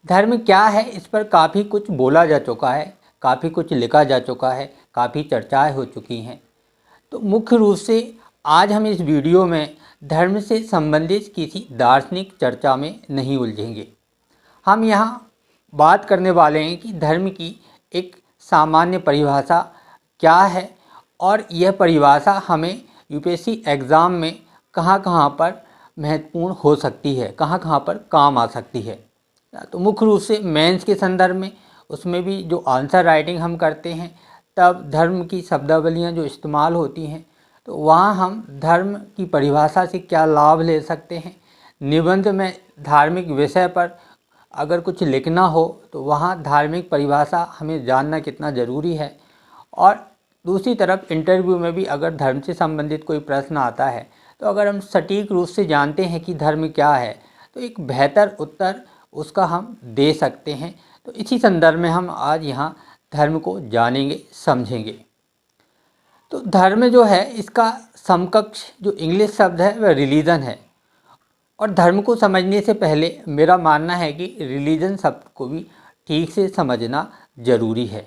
धर्म क्या है इस पर काफ़ी कुछ बोला जा चुका है, काफ़ी कुछ लिखा जा चुका है, काफ़ी चर्चाएं हो चुकी हैं। तो मुख्य रूप से आज हम इस वीडियो में धर्म से संबंधित किसी दार्शनिक चर्चा में नहीं उलझेंगे। हम यहाँ बात करने वाले हैं कि धर्म की एक सामान्य परिभाषा क्या है और यह परिभाषा हमें यूपीएससी एग्ज़ाम में कहाँ कहाँ पर महत्वपूर्ण हो सकती है, कहाँ कहाँ पर काम आ सकती है। तो मुख्य रूप से मेंस के संदर्भ में, उसमें भी जो आंसर राइटिंग हम करते हैं तब धर्म की शब्दावलियाँ जो इस्तेमाल होती हैं, तो वहाँ हम धर्म की परिभाषा से क्या लाभ ले सकते हैं। निबंध में धार्मिक विषय पर अगर कुछ लिखना हो तो वहाँ धार्मिक परिभाषा हमें जानना कितना ज़रूरी है। और दूसरी तरफ इंटरव्यू में भी अगर धर्म से संबंधित कोई प्रश्न आता है तो अगर हम सटीक रूप से जानते हैं कि धर्म क्या है तो एक बेहतर उत्तर उसका हम दे सकते हैं। तो इसी संदर्भ में हम आज यहाँ धर्म को जानेंगे, समझेंगे। तो धर्म जो है इसका समकक्ष जो इंग्लिश शब्द है वह रिलीजन है। और धर्म को समझने से पहले मेरा मानना है कि रिलीजन शब्द को भी ठीक से समझना ज़रूरी है।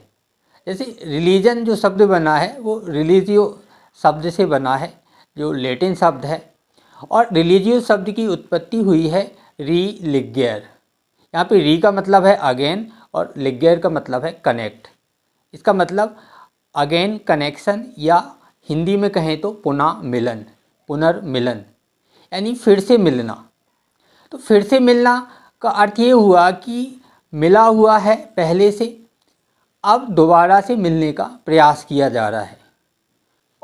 जैसे रिलीजन जो शब्द बना है वो रिलीजियो शब्द से बना है, जो लैटिन शब्द है। और रिलीजियो शब्द की उत्पत्ति हुई है रीलिगेयर। यहाँ पे री का मतलब है अगेन और लिगेयर का मतलब है कनेक्ट। इसका मतलब अगेन कनेक्शन, या हिंदी में कहें तो पुनः मिलन, पुनर्मिलन, यानी फिर से मिलना। तो फिर से मिलना का अर्थ ये हुआ कि मिला हुआ है पहले से, अब दोबारा से मिलने का प्रयास किया जा रहा है।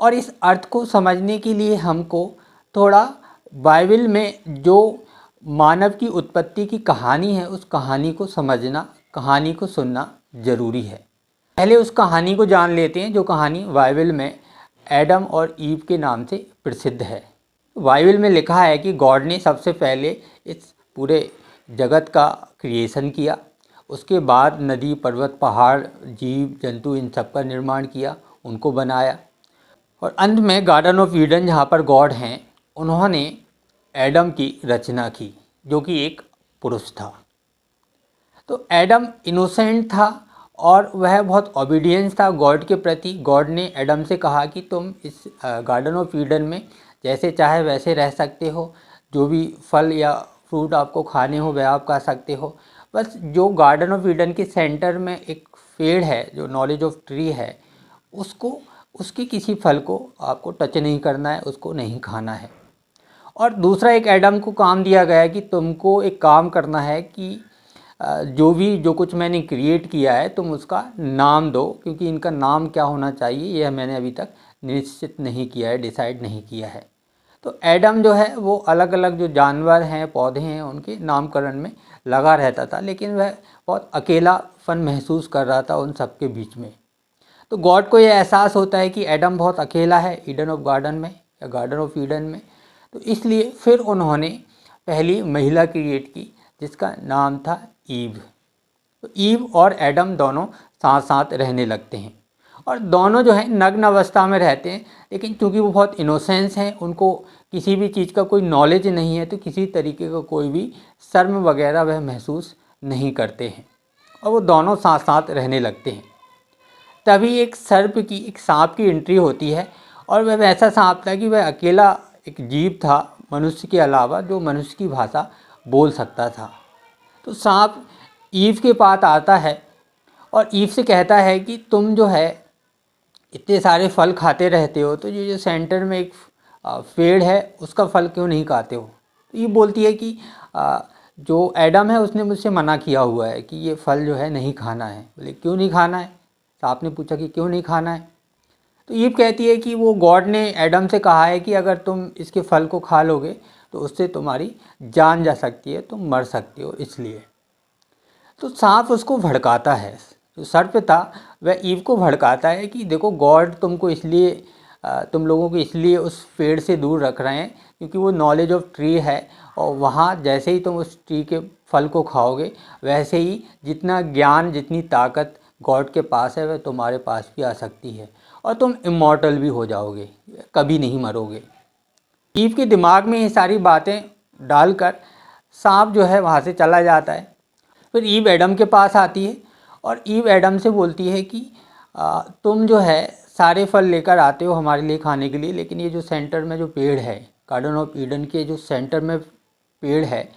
और इस अर्थ को समझने के लिए हमको थोड़ा बाइबल में जो मानव की उत्पत्ति की कहानी है उस कहानी को समझना, कहानी को सुनना ज़रूरी है। पहले उस कहानी को जान लेते हैं जो कहानी बाइबल में एडम और ईव के नाम से प्रसिद्ध है। बाइबल में लिखा है कि गॉड ने सबसे पहले इस पूरे जगत का क्रिएशन किया, उसके बाद नदी, पर्वत, पहाड़, जीव जंतु इन सब का निर्माण किया, उनको बनाया। और अंत में गार्डन ऑफ ईडन जहाँ पर गॉड हैं, उन्होंने एडम की रचना की जो कि एक पुरुष था। तो एडम इनोसेंट था और वह बहुत ओबीडियंस था गॉड के प्रति। गॉड ने एडम से कहा कि तुम इस गार्डन ऑफ ईडन में जैसे चाहे वैसे रह सकते हो, जो भी फल या फ्रूट आपको खाने हो वह आप खा सकते हो, बस जो गार्डन ऑफ ईडन के सेंटर में एक पेड़ है जो नॉलेज ऑफ ट्री है, उसको, उसके किसी फल को आपको टच नहीं करना है, उसको नहीं खाना है। और दूसरा एक एडम को काम दिया गया है कि तुमको एक काम करना है कि जो कुछ मैंने क्रिएट किया है तुम उसका नाम दो, क्योंकि इनका नाम क्या होना चाहिए यह मैंने अभी तक निश्चित नहीं किया है, डिसाइड नहीं किया है। तो एडम जो है वो अलग अलग जो जानवर हैं, पौधे हैं, उनके नामकरण में लगा रहता था, लेकिन वह बहुत अकेलापन महसूस कर रहा था उन सब के बीच में। तो गॉड को यह एहसास होता है कि एडम बहुत अकेला है ईडन ऑफ गार्डन में या गार्डन ऑफ ईडन में। तो इसलिए फिर उन्होंने पहली महिला क्रिएट की जिसका नाम था ईव। तो ईव और एडम दोनों साथ साथ रहने लगते हैं और दोनों जो है नग्न अवस्था में रहते हैं, लेकिन चूंकि वो बहुत इनोसेंस हैं, उनको किसी भी चीज़ का कोई नॉलेज नहीं है, तो किसी तरीके का कोई भी शर्म वगैरह वह महसूस नहीं करते हैं और वो दोनों साथ साथ रहने लगते हैं। तभी एक सर्प की, एक सांप की एंट्री होती है और वह वैसा सांप था कि वह अकेला एक जीव था मनुष्य के अलावा जो मनुष्य की भाषा बोल सकता था। तो सांप ईव के पास आता है और ईव से कहता है कि तुम जो है इतने सारे फल खाते रहते हो, तो ये जो सेंटर में एक पेड़ है उसका फल क्यों नहीं खाते हो। तो ये बोलती है कि जो एडम है उसने मुझसे मना किया हुआ है कि ये फल जो है नहीं खाना है। बोले क्यों नहीं खाना है, सांप ने पूछा कि क्यों नहीं खाना है। तो ईव कहती है कि वो गॉड ने एडम से कहा है कि अगर तुम इसके फल को खा लोगे तो उससे तुम्हारी जान जा सकती है, तुम मर सकते हो, इसलिए। तो सांप उसको भड़काता है, जो सर्प था वह ईव को भड़काता है कि देखो गॉड तुमको इसलिए, तुम लोगों को इसलिए उस पेड़ से दूर रख रहे हैं क्योंकि वो नॉलेज ऑफ ट्री है और वहाँ जैसे ही तुम उस ट्री के फल को खाओगे वैसे ही जितना ज्ञान, जितनी ताकत गॉड के पास है वह तुम्हारे पास भी आ सकती है और तुम इमॉर्टल भी हो जाओगे, कभी नहीं मरोगे। ईव के दिमाग में ये सारी बातें डालकर सांप जो है वहाँ से चला जाता है। फिर ईव एडम के पास आती है और ईव एडम से बोलती है कि तुम जो है सारे फल लेकर आते हो हमारे लिए खाने के लिए, लेकिन ये जो सेंटर में जो पेड़ है, गार्डन ऑफ ईडन के जो सेंटर में पेड़ है,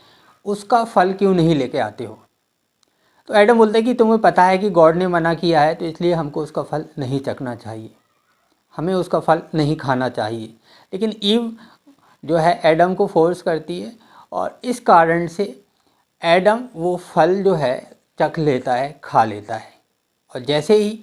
उसका फल क्यों नहीं लेके आते हो। तो एडम बोलता है कि तुम्हें पता है कि गॉड ने मना किया है, तो इसलिए हमको उसका फल नहीं चखना चाहिए, हमें उसका फल नहीं खाना चाहिए। लेकिन ईव जो है एडम को फोर्स करती है और इस कारण से एडम वो फल जो है चख लेता है, खा लेता है। और जैसे ही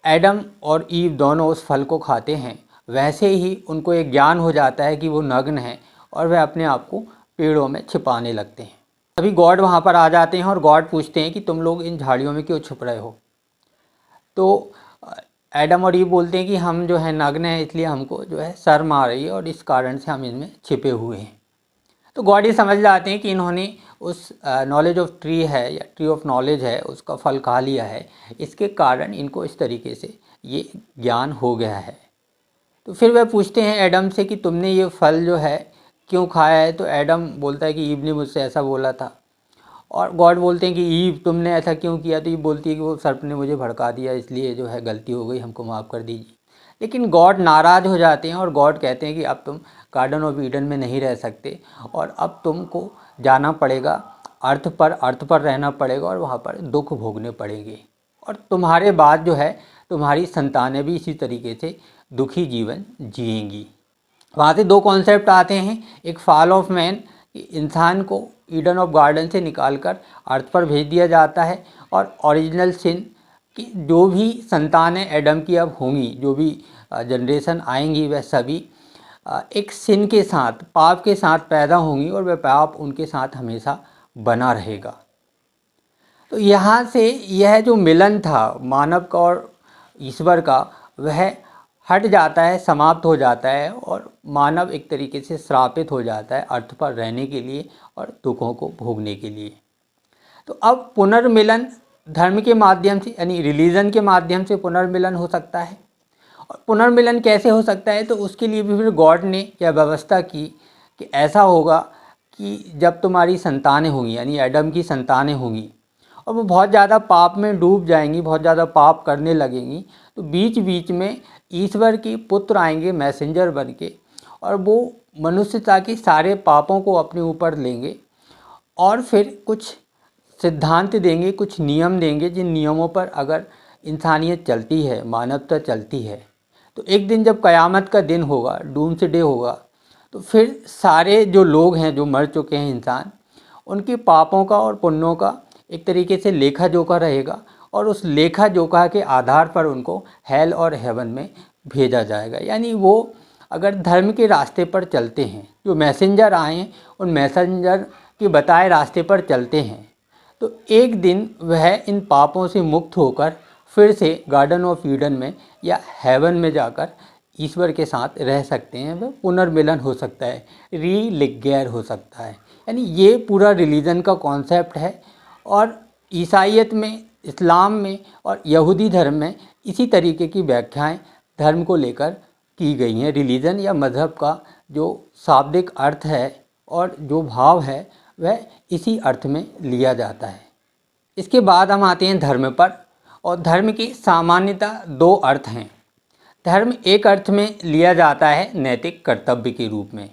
एडम और ईव दोनों उस फल को खाते हैं, वैसे ही उनको एक ज्ञान हो जाता है कि वो नग्न हैं और वह अपने आप को पेड़ों में छिपाने लगते हैं। तभी गॉड वहाँ पर आ जाते हैं और गॉड पूछते हैं कि तुम लोग इन झाड़ियों में क्यों छुप रहे हो। तो एडम और ईव बोलते हैं कि हम जो है नग्न हैं, इसलिए हमको जो है शर्म आ रही है और इस कारण से हम इनमें छिपे हुए हैं। तो गॉड ये समझ जाते हैं कि इन्होंने उस नॉलेज ऑफ ट्री है या ट्री ऑफ नॉलेज है उसका फल खा लिया है, इसके कारण इनको इस तरीके से ये ज्ञान हो गया है। तो फिर वह पूछते हैं एडम से कि तुमने ये फल जो है क्यों खाया है। तो एडम बोलता है कि ईव ने मुझसे ऐसा बोला था। और गॉड बोलते हैं कि ईव तुमने ऐसा क्यों किया। तो ईव बोलती है कि वो सर्प ने मुझे भड़का दिया, इसलिए जो है गलती हो गई, हमको माफ़ कर दीजिए। लेकिन गॉड नाराज़ हो जाते हैं और गॉड कहते हैं कि अब तुम गार्डन ऑफ ईडन में नहीं रह सकते और अब तुमको जाना पड़ेगा अर्थ पर रहना पड़ेगा और वहाँ पर दुख भोगने पड़ेंगे। और तुम्हारे बाद जो है तुम्हारी संतानें भी इसी तरीके से दुखी जीवन जिएंगी। वहाँ से दो कॉन्सेप्ट आते हैं, एक फॉल ऑफ मैन, इंसान को ईडन ऑफ गार्डन से निकालकर अर्थ पर भेज दिया जाता है, और ओरिजिनल सिन कि जो भी संतानें एडम की अब होंगी, जो भी जनरेशन आएंगी, वह सभी एक सिन के साथ, पाप के साथ पैदा होंगी और वह पाप उनके साथ हमेशा बना रहेगा। तो यहाँ से यह जो मिलन था मानव का और ईश्वर का, वह हट जाता है, समाप्त हो जाता है और मानव एक तरीके से श्रापित हो जाता है अर्थ पर रहने के लिए और दुखों को भोगने के लिए। तो अब पुनर्मिलन धर्म के माध्यम से, यानी रिलीजन के माध्यम से पुनर्मिलन हो सकता है। और पुनर्मिलन कैसे हो सकता है, तो उसके लिए भी फिर गॉड ने यह व्यवस्था की कि ऐसा होगा कि जब तुम्हारी संतानें होंगी, यानी एडम की संतानें होंगी और वो बहुत ज़्यादा पाप में डूब जाएंगी, बहुत ज़्यादा पाप करने लगेंगी, तो बीच बीच में ईश्वर के पुत्र आएंगे मैसेंजर बन के, और वो मनुष्यता के सारे पापों को अपने ऊपर लेंगे और फिर कुछ सिद्धांत देंगे, कुछ नियम देंगे, जिन नियमों पर अगर इंसानियत चलती है, मानवता चलती है, तो एक दिन जब क़यामत का दिन होगा, डूम्सडे डे होगा, तो फिर सारे जो लोग हैं, जो मर चुके हैं इंसान, उनके पापों का और पुण्यों का एक तरीके से लेखा जोखा रहेगा और उस लेखा जोखा के आधार पर उनको हेल और हेवन में भेजा जाएगा। यानी वो अगर धर्म के रास्ते पर चलते हैं, जो मैसेंजर आए हैं उन मैसेंजर के बताए रास्ते पर चलते हैं, तो एक दिन वह इन पापों से मुक्त होकर फिर से गार्डन ऑफ ईडन में या हेवन में जाकर ईश्वर के साथ रह सकते हैं। वह पुनर्मिलन हो सकता है, रीलिगेयर हो सकता है। यानी ये पूरा रिलीजन का कॉन्सेप्ट है और ईसाईयत में, इस्लाम में और यहूदी धर्म में इसी तरीके की व्याख्याएं धर्म को लेकर की गई हैं। रिलीजन या मज़हब का जो शाब्दिक अर्थ है और जो भाव है वह इसी अर्थ में लिया जाता है। इसके बाद हम आते हैं धर्म पर, और धर्म की सामान्यतः दो अर्थ हैं। धर्म एक अर्थ में लिया जाता है नैतिक कर्तव्य के रूप में।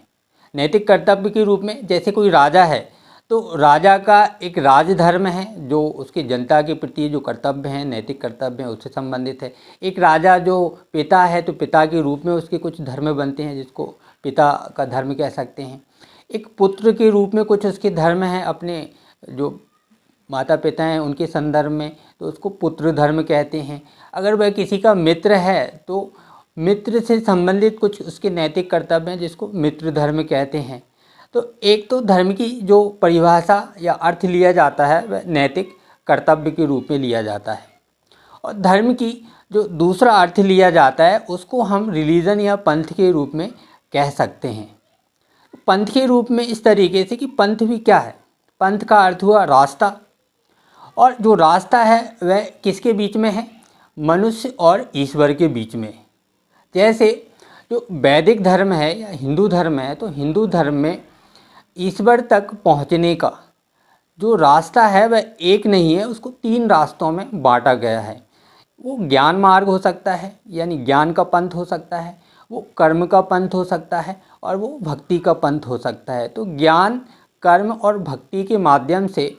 नैतिक कर्तव्य के रूप में जैसे कोई राजा है तो राजा का एक राजधर्म है जो उसकी जनता के प्रति जो कर्तव्य हैं, नैतिक कर्तव्य हैं, उससे संबंधित है। एक राजा जो पिता है तो पिता के रूप में उसके कुछ धर्म बनते हैं जिसको पिता का धर्म कह सकते हैं। एक पुत्र के रूप में कुछ उसके धर्म हैं, अपने जो माता पिता हैं उनके संदर्भ में, तो उसको पुत्र धर्म कहते हैं। अगर वह किसी का मित्र है तो मित्र से संबंधित कुछ उसके नैतिक कर्तव्य हैं जिसको मित्र धर्म कहते हैं। तो एक तो धर्म की जो परिभाषा या अर्थ लिया जाता है वह नैतिक कर्तव्य के रूप में लिया जाता है, और धर्म की जो दूसरा अर्थ लिया जाता है उसको हम रिलीजन या पंथ के रूप में कह सकते हैं। पंथ के रूप में इस तरीके से कि पंथ भी क्या है, पंथ का अर्थ हुआ रास्ता, और जो रास्ता है वह किसके बीच में है, मनुष्य और ईश्वर के बीच में। जैसे जो वैदिक धर्म है या हिंदू धर्म है, तो हिंदू धर्म में ईश्वर तक पहुंचने का जो रास्ता है वह एक नहीं है, उसको 3 रास्तों में बांटा गया है। वो ज्ञान मार्ग हो सकता है, यानी ज्ञान का पंथ हो सकता है, वो कर्म का पंथ हो सकता है, और वो भक्ति का पंथ हो सकता है। तो ज्ञान, कर्म और भक्ति के माध्यम से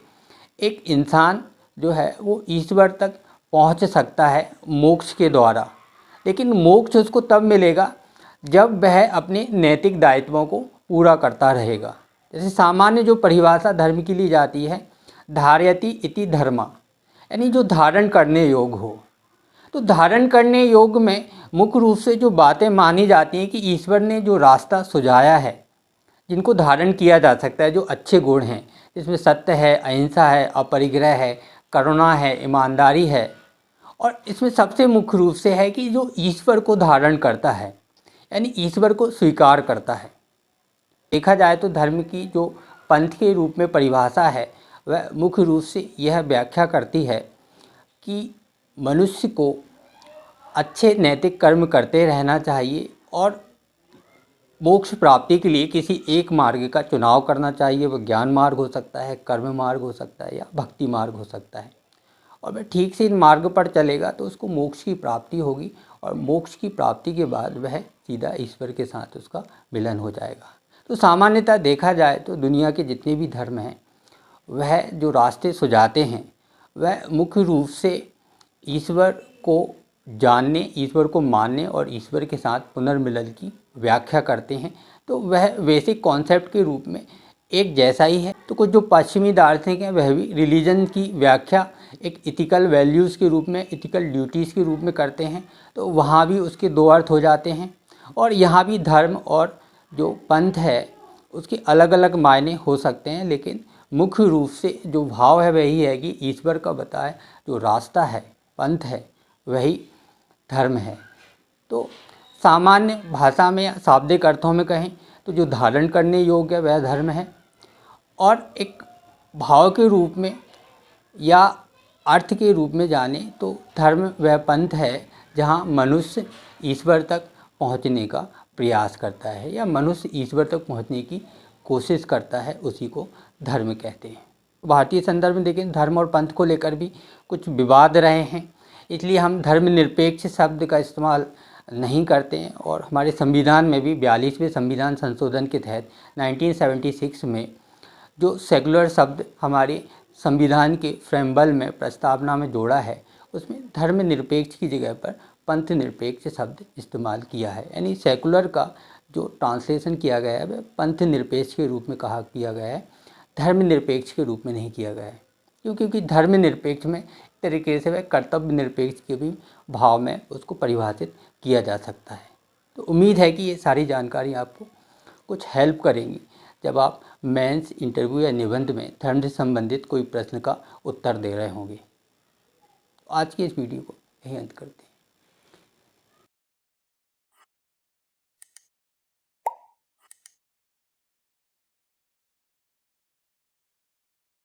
एक इंसान जो है वो ईश्वर तक पहुंच सकता है मोक्ष के द्वारा। लेकिन मोक्ष उसको तब मिलेगा जब वह अपने नैतिक दायित्वों को पूरा करता रहेगा। जैसे सामान्य जो परिभाषा धर्म की ली जाती है, धारयति इति धर्मा, यानी जो धारण करने योग्य हो। तो धारण करने योग में मुख्य रूप से जो बातें मानी जाती हैं कि ईश्वर ने जो रास्ता सुझाया है, जिनको धारण किया जा सकता है, जो अच्छे गुण हैं, जिसमें सत्य है, अहिंसा है, अपरिग्रह है, करुणा है, ईमानदारी है, और इसमें सबसे मुख्य रूप से है कि जो ईश्वर को धारण करता है, यानी ईश्वर को स्वीकार करता है। देखा जाए तो धर्म की जो पंथ के रूप में परिभाषा है वह मुख्य रूप से यह व्याख्या करती है कि मनुष्य को अच्छे नैतिक कर्म करते रहना चाहिए और मोक्ष प्राप्ति के लिए किसी एक मार्ग का चुनाव करना चाहिए। वह ज्ञान मार्ग हो सकता है, कर्म मार्ग हो सकता है, या भक्ति मार्ग हो सकता है। और वह ठीक से इन मार्ग पर चलेगा तो उसको मोक्ष की प्राप्ति होगी, और मोक्ष की प्राप्ति के बाद वह सीधा ईश्वर के साथ उसका मिलन हो जाएगा। तो सामान्यतः देखा जाए तो दुनिया के जितने भी धर्म हैं वह जो रास्ते सुझाते हैं वह मुख्य रूप से ईश्वर को जानने, ईश्वर को मानने और ईश्वर के साथ पुनर्मिलन की व्याख्या करते हैं। तो वह बेसिक कॉन्सेप्ट के रूप में एक जैसा ही है। तो कुछ जो पश्चिमी दार्शनिक हैं वह भी रिलीजन की व्याख्या एक इथिकल वैल्यूज़ के रूप में, इथिकल ड्यूटीज़ के रूप में करते हैं। तो वहाँ भी उसके 2 अर्थ हो जाते हैं, और यहाँ भी धर्म और जो पंथ है उसके अलग अलग मायने हो सकते हैं, लेकिन मुख्य रूप से जो भाव है वही है कि ईश्वर का बताया जो रास्ता है, पंथ है, वही धर्म है। तो सामान्य भाषा में या शाब्दिक अर्थों में कहें तो जो धारण करने योग्य है वह धर्म है, और एक भाव के रूप में या अर्थ के रूप में जाने तो धर्म वह पंथ है जहाँ मनुष्य ईश्वर तक पहुँचने का प्रयास करता है, या मनुष्य ईश्वर तक पहुँचने की कोशिश करता है, उसी को धर्म कहते हैं। भारतीय संदर्भ में देखें धर्म और पंथ को लेकर भी कुछ विवाद रहे हैं, इसलिए हम धर्मनिरपेक्ष शब्द का इस्तेमाल नहीं करते हैं। और हमारे संविधान में भी 42वें संविधान संशोधन के तहत 1976 में जो सेकुलर शब्द हमारे संविधान के फ्रेमबल में प्रस्तावना में जोड़ा है, उसमें धर्मनिरपेक्ष की जगह पर पंथ निरपेक्ष शब्द इस्तेमाल किया है। यानी सेकुलर का जो ट्रांसलेशन किया गया है वह पंथ निरपेक्ष के रूप में किया गया है, धर्मनिरपेक्ष के रूप में नहीं किया गया है। क्योंकि धर्मनिरपेक्ष में तरीके से वह कर्तव्य निरपेक्ष के भी भाव में उसको परिभाषित किया जा सकता है। तो उम्मीद है कि ये सारी जानकारी आपको कुछ हेल्प करेंगी जब आप मेंस, इंटरव्यू या निबंध में धर्म से संबंधित कोई प्रश्न का उत्तर दे रहे होंगे। आज की इस वीडियो को यही अंत करते हैं।